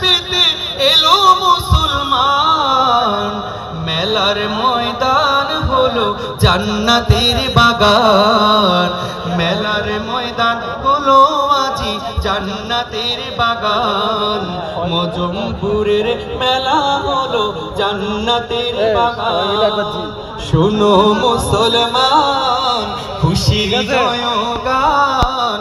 পেতে এলো মুসলমান। মেলার ময়দান হলো জান্নাতের বাগান, মেলার ময়দান হলো আজি জান্নাতের বাগান। মজমপুরের মেলা হলো জান্নাতের বাগান। শোনো মুসলমান খুশির জয়গান।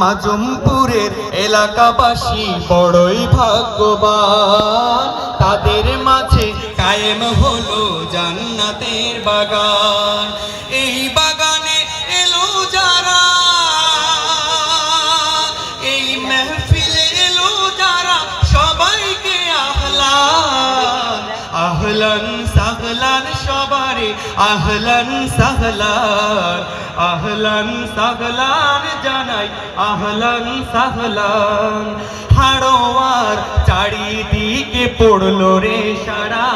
মাজমপুরের এলাকাবাসী বড়ই ভাগ্যবান, তাদের মাঝে কায়েম হলো জান্নাতের বাগান। এই বাগানে এলো যারা, এই মেহফিলে এলো যারা, সবাইকে আহলান আহলান সাহলান, সবারে আহলান সাহলান আহলান সাহলান জানাই, আহলান সাহলান। হাড়োয়ার চারিদিকে পড়লো রে সারা,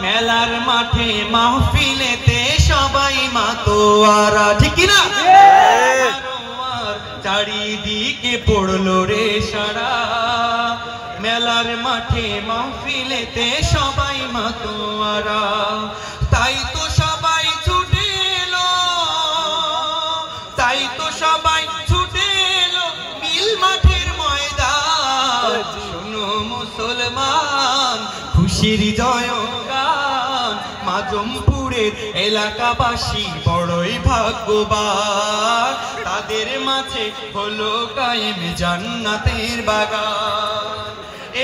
মেলার মাঠে মাহফিলেতে সবাই মাতোয়ারা, ঠিক কিনা? হাড়োয়ার চারিদিকে পড়লো রে সারা, মেলার মাঠে মাহফিলেতে সবাই মাতোয়ারা। তাই তো সবাই ছুটে এলো, তাই তো সবাই ছুটে এলো মিল মাঠের ময়দান। শোনো মুসলমান খুশির জয়গান, মাজমপুরের এলাকাবাসী বড়ই ভাগ্যবান, তাদের মাঝে হলো কায়েম জান্নাতের বাগান।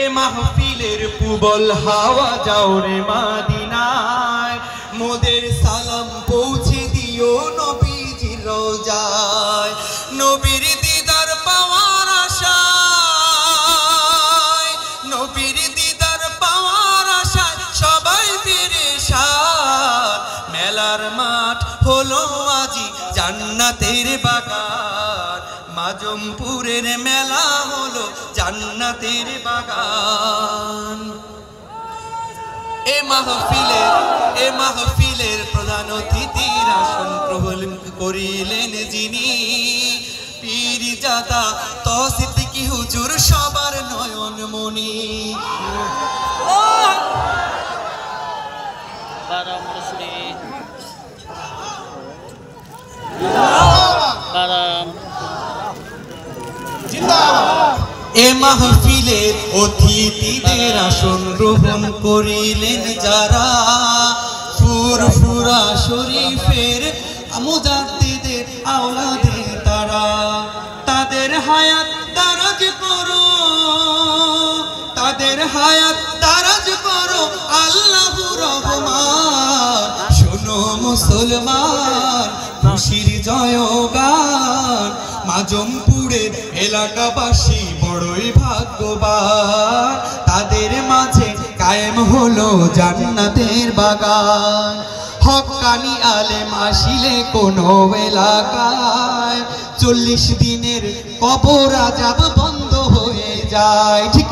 এ মাহফিলের পুবল হাওয়া যাও রে মদিনায়, মোদের সালাম পৌঁছে দিও নবীজির রওজায়। নবীর দিদার পাওয়ার আশায়, নবীর দিদার পাওয়ার আশায় সবাই পেরেশান। মেলার মাঠ হলো আজি জান্নাতের বাগান, মাজমপুরের মেলা হলো জান্নাতের বাগান। এ মাহফিলের প্রধান অতিথির আসন গ্রহণ করিলেন যিনি, পীরজাদা তৌসিফি হুজুর সবার নয়নমণি। এ মাহফিলের অতিথিদের আসন গ্রহণ করিলেন যারা, ফুরফুরা শরীফের মুজাদ্দিদের আওলাদে তারা। তাদের হায়াত দারাজ করো, তাদের হায়াত দারাজ করো আল্লাহু রহমান। শোনো মুসলমান খুশির জয়গান, মাজমপুরের এলাকাবাসী বড়ই ভাগ্যবান, তাদের মাঝে কায়েম হলো জান্নাতের বাগান। হক্কানি আলেম আসিলে কোনো এলাকায় 40 দিনের কবর আযাব বন্ধ হয়ে যায়, ঠিক